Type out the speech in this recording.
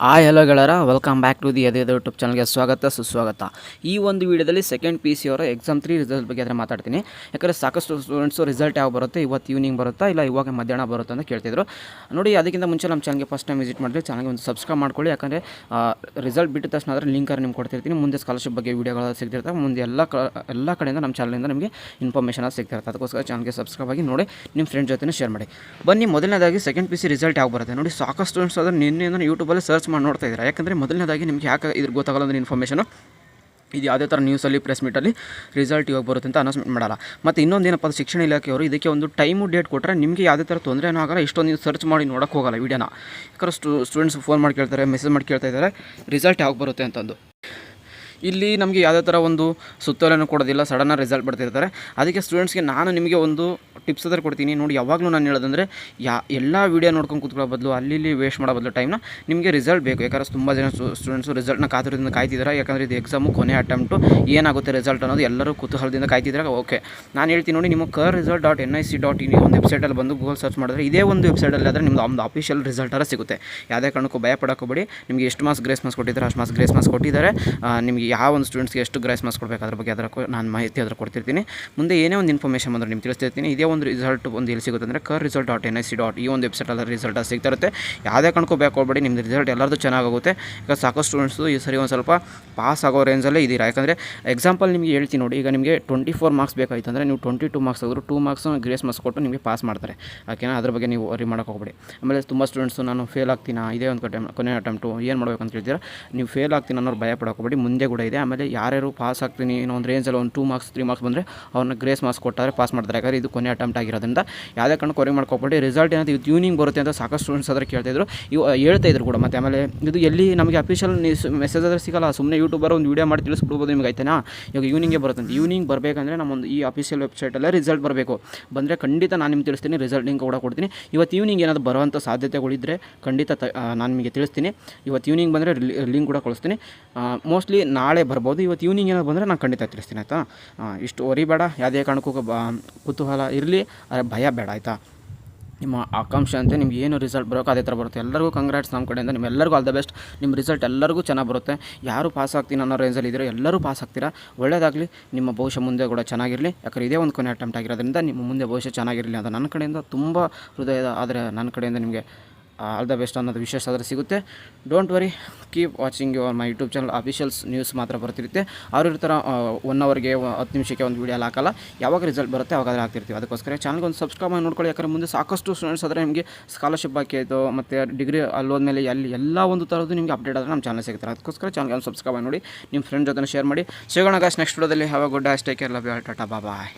Hello ಗೆಳೆಯರ, welcome back to the YouTube ಚಾನಲ್ಗೆ ಸ್ವಾಗತ ಸುಸ್ವಾಗತ. ಈ ಒಂದು ವಿಡಿಯೋದಲ್ಲಿ ಸೆಕೆಂಡ್ ಪಿ ಸಿ ಅವರ ಎಕ್ಸಾಮ್ 3 ರಿಸಲ್ಟ್ ಬಗ್ಗೆ ಮಾತಾಡ್ತೀನಿ. ಯಾಕಂದರೆ ಸಾಕಷ್ಟು ಸ್ಟೂಡೆಂಟ್ಸು ರಿಸಲ್ಟ್ ಯಾವ ಬರುತ್ತೆ, ಇವತ್ತು ಈವ್ನಿಂಗ್ ಬರುತ್ತಾ ಇಲ್ಲ ಇವಾಗ ಮಧ್ಯಾಹ್ನ ಬರುತ್ತೆ ಅಂತ ಕೇಳ್ತಿದ್ರು. ನೋಡಿ, ಅದಕ್ಕಿಂತ ಮುಂಚೆ ನಮ್ಮ ಚಾನಲ್ಗೆ ಫಸ್ಟ್ ಟೈಮ್ ವಿಸಿಟ್ ಮಾಡಿದ್ರೆ ಚಾನಲ್ಗೆ ಒಂದು ಸಬ್ಸ್ಕ್ರೈಬ್ ಮಾಡ್ಕೊಳ್ಳಿ. ಯಾಕಂದರೆ ರಿಸಲ್ಟ್ ಬಿಟ್ಟ ತಕ್ಷಣ ಅದರ ಲಿಂಕನ್ನು ನಿಮ್ಗೆ ಕೊಡ್ತಿರ್ತೀನಿ. ಮುಂದೆ ಸ್ಕಾಲರ್ಶಿಪ್ ಬಗ್ಗೆ ವೀಡಿಯೋಗಳು ಸಿಗ್ತಿರ್ತವೆ. ಮುಂದೆ ಎಲ್ಲ ಕಡೆಯಿಂದ ನಮ್ಮ ಚಾನಲಿಂದ ನಿಮಗೆ ಇನ್ಫಾರ್ಮೇಷನ್ ಸಿಗ್ತಿರುತ್ತೆ. ಅದಕ್ಕೋಸ್ಕರ ಚಾನಲ್ಗೆ ಸಬ್ಸ್ಕ್ರೈಬ್ ಆಗಿ ನೋಡಿ, ನಿಮ್ಮ ಫ್ರೆಂಡ್ ಜೊತೆ ಶೇರ್ ಮಾಡಿ. ಬನ್ನಿ, ಮೊದಲನೇದಾಗಿ ಸೆಕೆಂಡ್ ಪಿ ಸಿ ರಿಸಲ್ಟ್ ಯಾವ ಬರುತ್ತೆ ನೋಡಿ. ಸಾಕಷ್ಟು ಸ್ಟೂಡೆಂಟ್ಸ್ ಅದನ್ನು ನಿನ್ನೆ ಯೂಟ್ಯೂಬಲ್ಲಿ ಸರ್ಚ್ ಮಾಡಿ ನೋಡ್ತಾ ಇದ್ದಾರೆ. ಯಾಕಂದರೆ ಮೊದಲನೇದಾಗಿ ನಿಮಗೆ ಯಾಕೆ ಇದ್ರ ಗೊತ್ತಾಗಲ್ಲ ಅಂದರೆ ಇನ್ಫಾರ್ಮೇಷನು ಇದು ಯಾವುದೇ ಥರ ನ್ಯೂಸಲ್ಲಿ ಪ್ರೆಸ್ ಮೀಟಲ್ಲಿ ರಿಸಲ್ಟ್ ಇವಾಗ ಬರುತ್ತೆ ಅಂತ ಅನೌನ್ಸ್ಮೆಂಟ್ ಮಾಡಲ್ಲ. ಮತ್ತು ಇನ್ನೊಂದೇನಪ್ಪ, ಶಿಕ್ಷಣ ಇಲಾಖೆಯವರು ಇದಕ್ಕೆ ಒಂದು ಟೈಮು ಡೇಟ್ ಕೊಟ್ಟರೆ ನಿಮಗೆ ಯಾವುದೇ ಥರ ತೊಂದರೆನೂ ಆಗಲ್ಲ. ಇಷ್ಟೊಂದು ನೀವು ಸರ್ಚ್ ಮಾಡಿ ನೋಡೋಕ್ಕೆ ಹೋಗಲ್ಲ ವೀಡಿಯೋನ. ಯಾಕಂದ್ರೆ ಸ್ಟೂಡೆಂಟ್ಸ್ ಫೋನ್ ಮಾಡಿ ಕೇಳ್ತಾರೆ, ಮೆಸೇಜ್ ಮಾಡಿ ಕೇಳ್ತಾ ಇದ್ದಾರೆ ರಿಸಲ್ಟ್ ಯಾವಾಗ ಬರುತ್ತೆ ಅಂತಂದು. ಇಲ್ಲಿ ನಮಗೆ ಯಾವುದೇ ಥರ ಒಂದು ಸುತ್ತೋಲೆನೂ ಕೊಡೋದಿಲ್ಲ, ಸಡನ್ನಾಗಿ ರಿಸಲ್ಟ್ ಬರ್ತಿರ್ತಾರೆ. ಅದಕ್ಕೆ ಸ್ಟೂಡೆಂಟ್ಸ್ಗೆ ನಾನು ನಿಮಗೆ ಒಂದು ಟಿಪ್ಸ್ ಅದ್ರ ಕೊಡ್ತೀನಿ ನೋಡಿ. ಯಾವಾಗಲೂ ನಾನು ಹೇಳೋದಂದರೆ ಎಲ್ಲ ವೀಡಿಯೋ ನೋಡ್ಕೊಂಡು ಕೂತ್ಕೊಳ್ಳೋ ಬದಲು ಅಲ್ಲಿ ವೇಸ್ಟ್ ಮಾಡೋ ಬದಲು ಟೈಮ್ನ ನಿಮಗೆ ರಿಸಲ್ಟ್ ಬೇಕು. ಯಾಕಂದರೆ ತುಂಬ ಜನ ಸ್ಟೂಡೆಂಟ್ಸು ರಿಸಲ್ಟ್ನ ಕಾತುರದಿಂದ ಕಾಯ್ತಿದ್ದಾರೆ. ಯಾಕಂದರೆ ಇದು ಎಕ್ಸಾಮು ಕೊನೆ ಅಟೆಂಪ್ಟು, ಏನಾಗುತ್ತೆ ರಿಸಲ್ಟ್ ಅನ್ನೋದು ಎಲ್ಲರೂ ಕುತೂಹಲದಿಂದ ಕಾಯ್ತಿದ್ದಾರೆ. ಓಕೆ, ನಾನು ಹೇಳ್ತೀನಿ ನೋಡಿ, ನಿಮ್ಮ KRResult.nic.in ಒಂದು ವೆಬ್ಸೈಟಲ್ಲಿ ಬಂದು ಗೂಗಲ್ ಸರ್ಚ್ ಮಾಡಿದ್ರೆ ಇದೇ ಒಂದು ವೆಬ್ಸೈಟಲ್ಲಿ ಆದರೆ ನಿಮ್ಮದು ಒಂದು ಅಫಿಷಿಯಲ್ ರಿಸಲ್ಟರ ಸಿಗುತ್ತೆ. ಯಾವುದೇ ಕಾರಣಕ್ಕೂ ಭಯ ಪಡೋಕೋಬೇಡಿ. ನಿಮಗೆ ಎಷ್ಟು ಮಾರ್ಕ್ಸ್ ಗ್ರೇಸ್ ಮಾರ್ಕ್ಸ್ ಕೊಟ್ಟಿದ್ದಾರೆ ಅಷ್ಟು ಗ್ರೇಸ್ ಮಾರ್ಕ್ಸ್ ಕೊಟ್ಟಿದ್ದಾರೆ. ನಿಮಗೆ ಯಾವ ಒಂದು ಸ್ಟೂಡೆಂಟ್ಸ್ಗೆ ಎಷ್ಟು ಗ್ರೇಸ್ ಮಾರ್ಕ್ಸ್ ಕೊಡಬೇಕು ಅದ್ರ ಬಗ್ಗೆ ನಾನು ಮಾಹಿತಿ ಕೊಡ್ತಿರ್ತೀನಿ. ಮುಂದೆ ಏನೇ ಒಂದು ಇನ್ಫಾರ್ಮೇಷನ್ ಬಂದರೆ ನಿಮ್ಗೆ ತಿಳಿಸ್ತಿರ್ತೀನಿ. ಇದೇ ಒಂದು ರಿಸಲ್ಟ್ ಒಂದು ಎಲ್ಲಿ ಸಿಗುತ್ತೆ ಅಂದರೆ KRResult.nic. ಈ ಒಂದು ವೆಬ್ಸೈಟಲ್ಲಿ ರಿಸಲ್ಟ್ ಸಿಗ್ತಾ ಇರುತ್ತೆ. ಯಾವುದೇ ಕಾರಣಕ್ಕೂ ಬೇಕು ನಿಮ್ಮದು ರಿಸಲ್ಟ್ ಎಲ್ಲರದ್ದು ಚೆನ್ನಾಗುತ್ತೆ. ಈಗ ಸಾಕಷ್ಟು ಸ್ಟೂಡೆಂಟ್ಸು ಈ ಸರಿ ಒಂದು ಸ್ವಲ್ಪ ಪಾಸ್ ಆಗೋ ರೇಂಜಲ್ಲೇ ಇದ್ದೀರಾ. ಯಾಕಂದರೆ ಎಕ್ಸಾಂಪಲ್ ನಿಮಗೆ ಹೇಳ್ತೀನಿ ನೋಡಿ, ಈಗ ನಿಮಗೆ 24 ಮಾರ್ಕ್ಸ್ ಬೇಕಾಯ್ತು ಅಂದರೆ ನೀವು 22 ಮಾರ್ಕ್ಸ್ ಆದರೂ 2 ಮಾರ್ಕ್ಸ್ ಗ್ರೇಸ್ ಮಾರ್ಕ್ಸ್ ಕೊಟ್ಟು ನಿಮಗೆ ಪಾಸ್ ಮಾಡ್ತಾರೆ. ಓಕೆನಾ, ಅದ್ರ ಬಗ್ಗೆ ನೀವು ವರಿ ಮಾಡೋಕೆ ಹೋಗಬೇಡಿ. ಆಮೇಲೆ ತುಂಬ ಸ್ಟೂಡೆಂಟ್ಸು ನಾನು ಫೇಲ್ ಆಗ್ತೀನಾ, ಇದೇ ಒಂದು ಕೊನೆ ಅಟೆಂಪ್ಟು ಏನು ಮಾಡಬೇಕು ಅಂತ ಕೇಳ್ತೀರಾ. ನೀವು ಫೇಲ್ ಆಗ್ತೀನಿ ಅನ್ನೋರು ಭಯ ಪಡೋಕೋಬೇಡಿ, ಮುಂದೆ ಕೂಡ ಇದೆ. ಆಮೇಲೆ ಯಾರ್ಯಾರು ಪಾಸ್ ಆಗ್ತೀನಿ ಇನ್ನೂ ಒಂದು ರೇಂಜಲ್ಲಿ ಒಂದು 2 ಮಾರ್ಕ್ಸ್ 3 ಮಾರ್ಕ್ಸ್ ಬಂದರೆ ಅವ್ರನ್ನ ಗ್ರೇಸ್ ಮಾರ್ಕ್ಸ್ ಕೊಟ್ಟಾರೆ ಪಾಸ್ ಮಾಡ್ತಾರೆ. ಯಾಕಂದರೆ ಇದು ಕೊನೆ ಅಟೆಂಪ್ಟ್ ಆಗಿರೋದ್ರಿಂದ ಯಾವುದೇ ಕಾರಣಕ್ಕೂ ವರಿ ಮಾಡ್ಕೋಬೇಡಿ. ರಿಸಲ್ಟ್ ಏನಾದರೂ ಇವತ್ತು ಈವ್ನಿಂಗ್ ಬರುತ್ತೆ ಅಂತ ಸಾಕಷ್ಟು ಸ್ಟೂಡೆಂಟ್ಸ್ ಆದರೆ ಕೇಳ್ತಾಯಿದ್ರು, ಹೇಳ್ತಾ ಇದ್ರು ಕೂಡ. ಮತ್ತು ಆಮೇಲೆ ಇದು ಎಲ್ಲಿ ನಮಗೆ ಅಫಿಷಿಯಲ್ ಮೆಸೇಜ್ ಆದರೆ ಸಿಗಲ್ಲ, ಸುಮ್ಮನೆ ಯೂಟ್ಯೂಬರ್ ಒಂದು ವೀಡಿಯೋ ಮಾಡಿ ತಿಳಿಸ್ಬಿಡ್ಬೋದು ನಿಮ್ಗೆ, ಆಯ್ತಾನಾ. ಇವಾಗ ಈವ್ನಿಂಗೇ ಬರುತ್ತೆ ಅಂತ. ಈವ್ನಿಂಗ್ ಬರಬೇಕಂದ್ರೆ ನಮ್ಮೊಂದು ಈ ಅಫಿಷಿಯಲ್ ವೆಬ್ಸೈಟಲ್ಲೇ ರಿಸಲ್ಟ್ ಬರಬೇಕು. ಬಂದರೆ ಖಂಡಿತ ನಾನು ನಿಮ್ಗೆ ತಿಳಿಸ್ತೀನಿ, ರಿಸಲ್ಟ್ ಲಿಂಕ್ ಕೂಡ ಕೊಡ್ತೀನಿ. ಇವತ್ತು ಈವ್ನಿಂಗ್ ಏನಾದರೂ ಬರುವಂಥ ಸಾಧ್ಯತೆಗಳಿದ್ದರೆ ಖಂಡಿತ ನಾನು ನಿಮಗೆ ತಿಳಿಸ್ತೀನಿ. ಇವತ್ತು ಈವ್ನಿಂಗ್ ಬಂದರೆ ಲಿಂಕ್ ಕೂಡ ಕಳಿಸ್ತೀನಿ. ಮೋಸ್ಟ್ಲಿ ನಾಳೆ ಬರ್ಬೋದು. ಇವತ್ತು ಈವ್ನಿಂಗ್ ಏನಾದ್ರು ಬಂದರೆ ನಾನು ಖಂಡಿತ ತಿಳಿಸ್ತೀನಿ, ಆಯಿತಾ. ಇಷ್ಟು ವರಿ ಬೇಡ, ಯಾವುದೇ ಕಾರಣಕ್ಕೂ ಕುತೂಹಲ ಇರಲಿ, ಭಯ ಬೇಡ, ಆಯಿತಾ. ನಿಮ್ಮ ಆಕಾಂಕ್ಷೆ ಅಂತ ನಿಮ್ಗೆ ಏನು ರಿಸಲ್ಟ್ ಬರೋಕೆ ಅದೇ ಥರ ಬರುತ್ತೆ. ಎಲ್ಲರಿಗೂ ಕಂಗ್ರಾಟ್ಸ್ ನಮ್ಮ ಕಡೆಯಿಂದ. ನಿಮ್ಮೆಲ್ಲರಿಗೂ ಆಲ್ ದ ಬೆಸ್ಟ್. ನಿಮ್ಮ ರಿಸಲ್ಟ್ ಎಲ್ಲರಿಗೂ ಚೆನ್ನಾಗಿ ಬರುತ್ತೆ. ಯಾರು ಪಾಸ್ ಆಗ್ತೀನಿ ಅನ್ನೋ ರೇಂಜಲ್ಲಿ ಇದ್ದರೆ ಎಲ್ಲರೂ ಪಾಸ್ ಆಗ್ತೀರಾ. ಒಳ್ಳೆಯದಾಗಲಿ. ನಿಮ್ಮ ಭವಿಷ್ಯ ಮುಂದೆ ಕೂಡ ಚೆನ್ನಾಗಿರಲಿ. ಯಾಕಂದರೆ ಇದೇ ಒಂದು ಕೊನೆ ಅಟೆಂಪ್ಟ್ ಆಗಿರೋದ್ರಿಂದ ನಿಮ್ಮ ಮುಂದೆ ಭವಿಷ್ಯ ಚೆನ್ನಾಗಿರಲಿ ಅಂತ ನನ್ನ ಕಡೆಯಿಂದ ತುಂಬ ಹೃದಯದ, ಆದರೆ ನನ್ನ ಕಡೆಯಿಂದ ನಿಮಗೆ ಆಲ್ ದ ಬೆಸ್ಟ್ ಅನ್ನೋದು ವಿಶೇಷ ಆದರೆ ಸಿಗುತ್ತೆ. Don't worry, keep watching your my YouTube channel. Officials news ಮಾತ್ರ ಬರ್ತಿರುತ್ತೆ. ಅವ್ರ ಥರ 1 ಅವರ್ಗೆ 10 ನಿಮಿಷಕ್ಕೆ ಒಂದು ವೀಡಿಯೋ ಹಾಕಲ್ಲ. ಯಾವಾಗ ರಿಸಲ್ಟ್ ಬರುತ್ತೆ ಅವಾಗಾದರೆ ಹಾಕ್ತಿರ್ತೀವಿ. ಅದಕ್ಕೋಸ್ಕರ ಚಾನಲ್ಗೆ ಒಂದು ಸಬ್ಸ್ಕ್ರೈಬ್ ಮಾಡಿ ನೋಡ್ಕೊಳ್ಳಿ. ಯಾಕಂದರೆ ಮುಂದೆ ಸಾಕಷ್ಟು ಸ್ಟೂಡೆಂಟ್ಸ್ ಆದರೆ ನಿಮಗೆ ಸ್ಕಾಲರ್ಶಿಪ್ ಬಾಕಿ ಆಯಿತು, ಮತ್ತು ಡಿಗ್ರಿ ಅಲ್ಲೋದ್ಮೇಲೆ ಎಲ್ಲ ಒಂದು ಥರದ್ದು ನಿಮಗೆ ಅಪ್ಡೇಟ್ ಆದರೆ ನಮ್ಮ ಚಾನಲ್ ಸಿಗ್ತಾರೆ. ಅದಕ್ಕೋಸ್ಕರ ಚಾನಲ್ಗೆ ಒಂದು ಸಬ್ಸ್ಕ್ರೈಬ್ ಮಾಡಿ ನೋಡಿ, ನಿಮ್ಮ ಫ್ರೆಂಡ್ ಜೊತೆ ಶೇರ್ ಮಾಡಿ. ಸಿಗೋಣ ಗಾಯ್ಸ್ ನೆಕ್ಸ್ಟ್ ವಿಡಿಯೋದಲ್ಲಿ. Have a good day, take care, love you all, tata, bye.